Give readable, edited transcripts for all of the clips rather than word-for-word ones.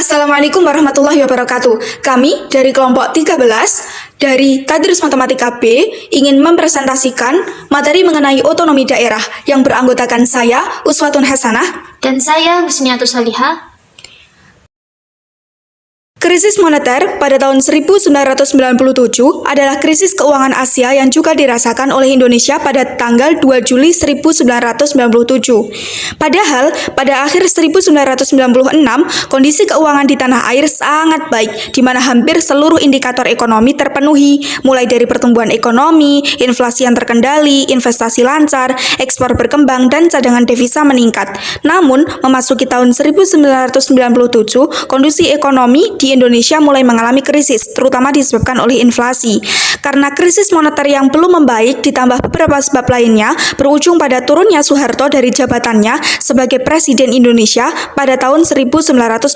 Assalamualaikum warahmatullahi wabarakatuh. Kami dari kelompok 13 dari Tadris Matematika B ingin mempresentasikan materi mengenai otonomi daerah yang beranggotakan saya, Uswatun Hasanah, dan saya Husniatus Salihah. Krisis moneter pada tahun 1997 adalah krisis keuangan Asia yang juga dirasakan oleh Indonesia pada tanggal 2 Juli 1997. Padahal, pada akhir 1996, kondisi keuangan di tanah air sangat baik, di mana hampir seluruh indikator ekonomi terpenuhi, mulai dari pertumbuhan ekonomi, inflasi yang terkendali, investasi lancar, ekspor berkembang, dan cadangan devisa meningkat. Namun, memasuki tahun 1997, kondisi ekonomi di Indonesia mulai mengalami krisis, terutama disebabkan oleh inflasi. Karena krisis moneter yang belum membaik ditambah beberapa sebab lainnya, berujung pada turunnya Soeharto dari jabatannya sebagai Presiden Indonesia pada tahun 1998.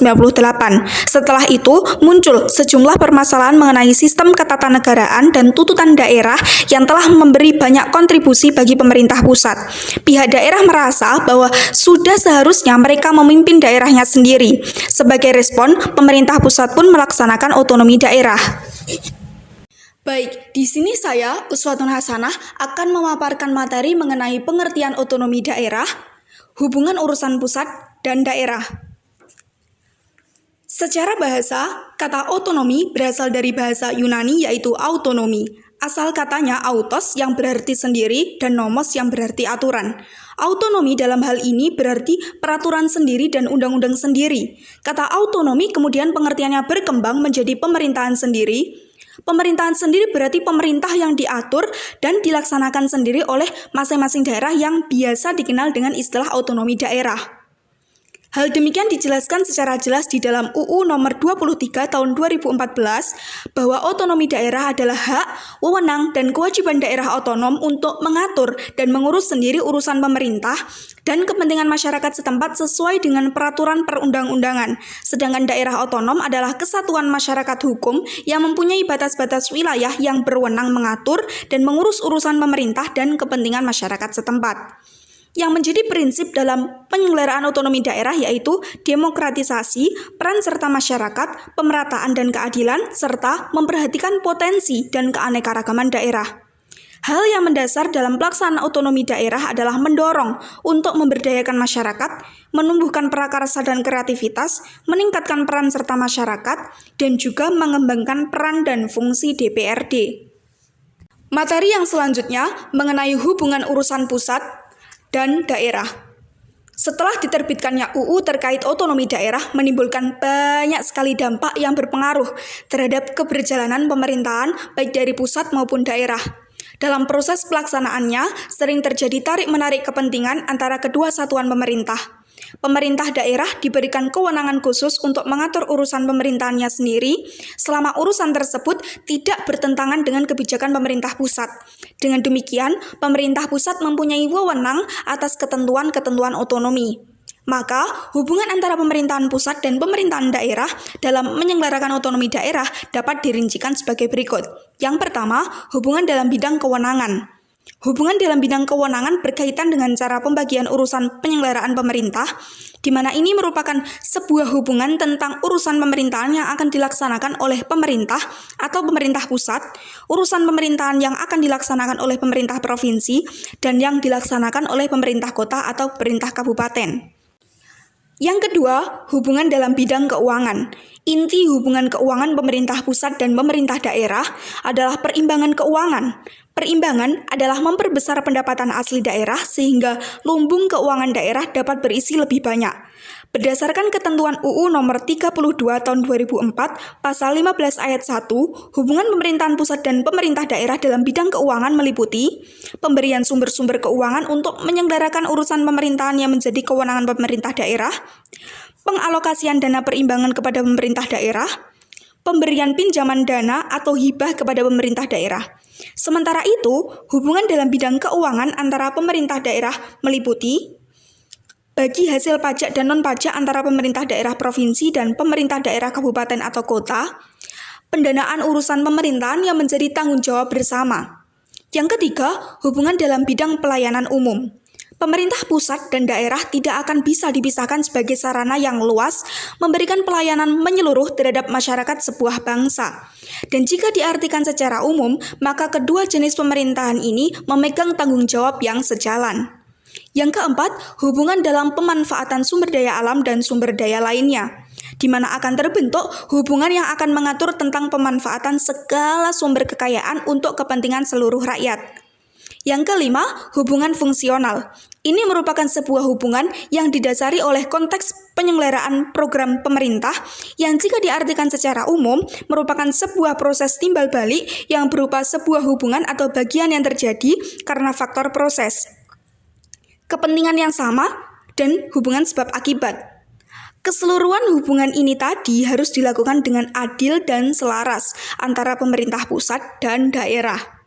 Setelah itu, muncul sejumlah permasalahan mengenai sistem ketatanegaraan dan tuntutan daerah yang telah memberi banyak kontribusi bagi pemerintah pusat. Pihak daerah merasa bahwa sudah seharusnya mereka memimpin daerahnya sendiri. Sebagai respon, pemerintah pusat pun melaksanakan otonomi daerah. Baik, di sini saya, Uswatun Hasanah, akan memaparkan materi mengenai pengertian otonomi daerah, hubungan urusan pusat dan daerah. Secara bahasa, kata otonomi berasal dari bahasa Yunani yaitu autonomi. Asal katanya autos yang berarti sendiri dan nomos yang berarti aturan. Autonomi dalam hal ini berarti peraturan sendiri dan undang-undang sendiri. Kata autonomi kemudian pengertiannya berkembang menjadi pemerintahan sendiri. Pemerintahan sendiri berarti pemerintah yang diatur dan dilaksanakan sendiri oleh masing-masing daerah yang biasa dikenal dengan istilah otonomi daerah. Hal demikian dijelaskan secara jelas di dalam UU nomor 23 tahun 2014 bahwa otonomi daerah adalah hak, wewenang, dan kewajiban daerah otonom untuk mengatur dan mengurus sendiri urusan pemerintah dan kepentingan masyarakat setempat sesuai dengan peraturan perundang-undangan. Sedangkan daerah otonom adalah kesatuan masyarakat hukum yang mempunyai batas-batas wilayah yang berwenang mengatur dan mengurus urusan pemerintah dan kepentingan masyarakat setempat. Yang menjadi prinsip dalam penyelenggaraan otonomi daerah yaitu demokratisasi, peran serta masyarakat, pemerataan dan keadilan, serta memperhatikan potensi dan keanekaragaman daerah. Hal yang mendasar dalam pelaksanaan otonomi daerah adalah mendorong untuk memberdayakan masyarakat, menumbuhkan prakarsa dan kreativitas, meningkatkan peran serta masyarakat, dan juga mengembangkan peran dan fungsi DPRD. Materi yang selanjutnya mengenai hubungan urusan pusat dan daerah. Setelah diterbitkannya UU terkait otonomi daerah menimbulkan banyak sekali dampak yang berpengaruh terhadap keberjalanan pemerintahan baik dari pusat maupun daerah. Dalam proses pelaksanaannya sering terjadi tarik-menarik kepentingan antara kedua satuan pemerintah. Pemerintah daerah diberikan kewenangan khusus untuk mengatur urusan pemerintahannya sendiri selama urusan tersebut tidak bertentangan dengan kebijakan pemerintah pusat. Dengan demikian, pemerintah pusat mempunyai wewenang atas ketentuan-ketentuan otonomi. Maka, hubungan antara pemerintahan pusat dan pemerintahan daerah dalam menyelenggarakan otonomi daerah dapat dirincikan sebagai berikut. Yang pertama, hubungan dalam bidang kewenangan. Hubungan dalam bidang kewenangan berkaitan dengan cara pembagian urusan penyelenggaraan pemerintah, di mana ini merupakan sebuah hubungan tentang urusan pemerintahan yang akan dilaksanakan oleh pemerintah atau pemerintah pusat, urusan pemerintahan yang akan dilaksanakan oleh pemerintah provinsi, dan yang dilaksanakan oleh pemerintah kota atau pemerintah kabupaten. Yang kedua, hubungan dalam bidang keuangan. Inti hubungan keuangan pemerintah pusat dan pemerintah daerah adalah perimbangan keuangan. Perimbangan adalah memperbesar pendapatan asli daerah sehingga lumbung keuangan daerah dapat berisi lebih banyak. Berdasarkan ketentuan UU nomor 32 tahun 2004, pasal 15 ayat 1, hubungan pemerintahan pusat dan pemerintah daerah dalam bidang keuangan meliputi pemberian sumber-sumber keuangan untuk menyelenggarakan urusan pemerintahan yang menjadi kewenangan pemerintah daerah, pengalokasian dana perimbangan kepada pemerintah daerah, pemberian pinjaman dana atau hibah kepada pemerintah daerah. Sementara itu, hubungan dalam bidang keuangan antara pemerintah daerah meliputi bagi hasil pajak dan non-pajak antara pemerintah daerah provinsi dan pemerintah daerah kabupaten atau kota, pendanaan urusan pemerintahan yang menjadi tanggung jawab bersama. Yang ketiga, hubungan dalam bidang pelayanan umum. Pemerintah pusat dan daerah tidak akan bisa dipisahkan sebagai sarana yang luas memberikan pelayanan menyeluruh terhadap masyarakat sebuah bangsa. Dan jika diartikan secara umum, maka kedua jenis pemerintahan ini memegang tanggung jawab yang sejalan. Yang keempat, hubungan dalam pemanfaatan sumber daya alam dan sumber daya lainnya, di mana akan terbentuk hubungan yang akan mengatur tentang pemanfaatan segala sumber kekayaan untuk kepentingan seluruh rakyat. Yang kelima, hubungan fungsional. Ini merupakan sebuah hubungan yang didasari oleh konteks penyelenggaraan program pemerintah yang jika diartikan secara umum merupakan sebuah proses timbal balik yang berupa sebuah hubungan atau bagian yang terjadi karena faktor proses, kepentingan yang sama, dan hubungan sebab akibat. Keseluruhan hubungan ini tadi harus dilakukan dengan adil dan selaras antara pemerintah pusat dan daerah.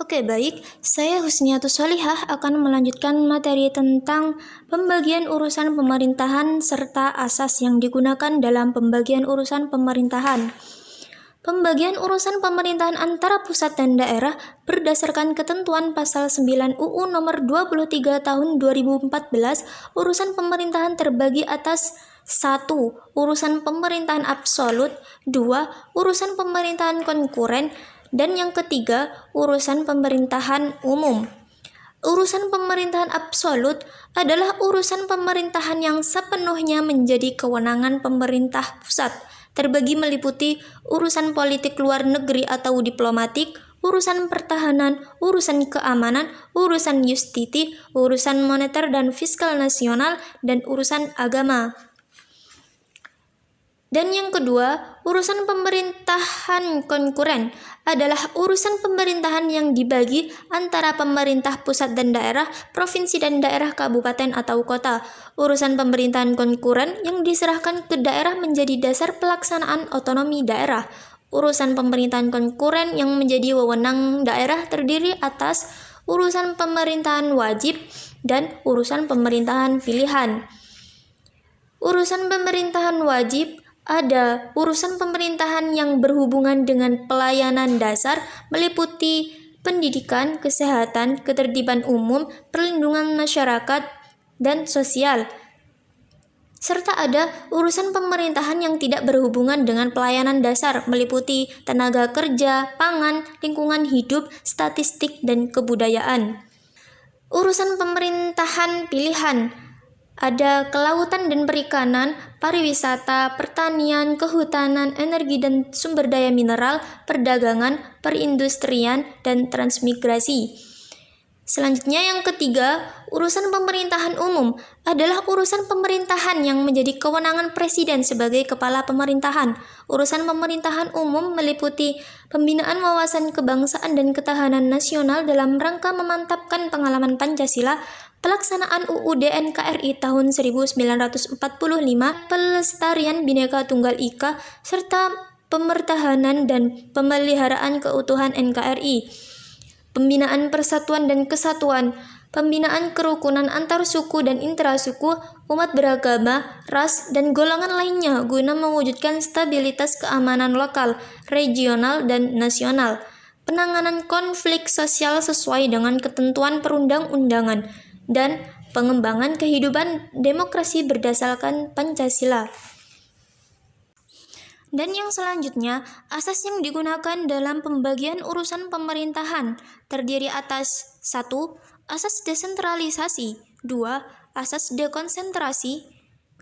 Oke, baik. Saya Husniatus Solihah akan melanjutkan materi tentang pembagian urusan pemerintahan serta asas yang digunakan dalam pembagian urusan pemerintahan. Pembagian urusan pemerintahan antara pusat dan daerah berdasarkan ketentuan pasal 9 UU nomor 23 tahun 2014, urusan pemerintahan terbagi atas 1. Urusan pemerintahan absolut, 2. Urusan pemerintahan konkuren, dan yang ketiga, urusan pemerintahan umum. Urusan pemerintahan absolut adalah urusan pemerintahan yang sepenuhnya menjadi kewenangan pemerintah pusat, terbagi meliputi urusan politik luar negeri atau diplomatik, urusan pertahanan, urusan keamanan, urusan justisi, urusan moneter dan fiskal nasional, dan urusan agama. Dan yang kedua, urusan pemerintahan konkuren adalah urusan pemerintahan yang dibagi antara pemerintah pusat dan daerah, provinsi dan daerah, kabupaten atau kota. Urusan pemerintahan konkuren yang diserahkan ke daerah menjadi dasar pelaksanaan otonomi daerah. Urusan pemerintahan konkuren yang menjadi wewenang daerah terdiri atas urusan pemerintahan wajib dan urusan pemerintahan pilihan. Urusan pemerintahan wajib ada urusan pemerintahan yang berhubungan dengan pelayanan dasar meliputi pendidikan, kesehatan, ketertiban umum, perlindungan masyarakat, dan sosial. Serta ada urusan pemerintahan yang tidak berhubungan dengan pelayanan dasar meliputi tenaga kerja, pangan, lingkungan hidup, statistik, dan kebudayaan. Urusan pemerintahan pilihan ada kelautan dan perikanan, pariwisata, pertanian, kehutanan, energi dan sumber daya mineral, perdagangan, perindustrian, dan transmigrasi. Selanjutnya yang ketiga, urusan pemerintahan umum adalah urusan pemerintahan yang menjadi kewenangan presiden sebagai kepala pemerintahan. Urusan pemerintahan umum meliputi pembinaan wawasan kebangsaan dan ketahanan nasional dalam rangka memantapkan pengalaman Pancasila, pelaksanaan UUD NKRI tahun 1945, pelestarian Bhinneka Tunggal Ika, serta pemertahanan dan pemeliharaan keutuhan NKRI. Pembinaan persatuan dan kesatuan, pembinaan kerukunan antar suku dan intrasuku, umat beragama, ras, dan golongan lainnya guna mewujudkan stabilitas keamanan lokal, regional, dan nasional. Penanganan konflik sosial sesuai dengan ketentuan perundang-undangan, dan pengembangan kehidupan demokrasi berdasarkan Pancasila. Dan yang selanjutnya, asas yang digunakan dalam pembagian urusan pemerintahan terdiri atas 1. Asas desentralisasi, 2. Asas dekonsentrasi,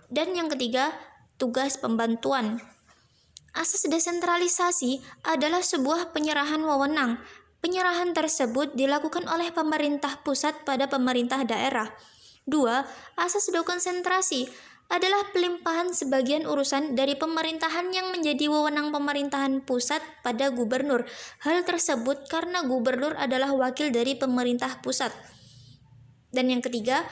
dan yang ketiga, tugas pembantuan. Asas desentralisasi adalah sebuah penyerahan wewenang. Penyerahan tersebut dilakukan oleh pemerintah pusat pada pemerintah daerah. 2. Asas dekonsentrasi adalah pelimpahan sebagian urusan dari pemerintahan yang menjadi wewenang pemerintahan pusat pada gubernur. Hal tersebut karena gubernur adalah wakil dari pemerintah pusat. Dan yang ketiga,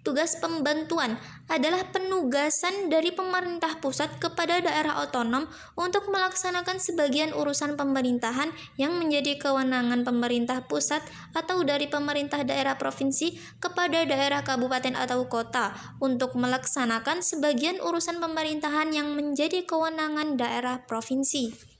tugas pembantuan adalah penugasan dari pemerintah pusat kepada daerah otonom untuk melaksanakan sebagian urusan pemerintahan yang menjadi kewenangan pemerintah pusat atau dari pemerintah daerah provinsi kepada daerah kabupaten atau kota untuk melaksanakan sebagian urusan pemerintahan yang menjadi kewenangan daerah provinsi.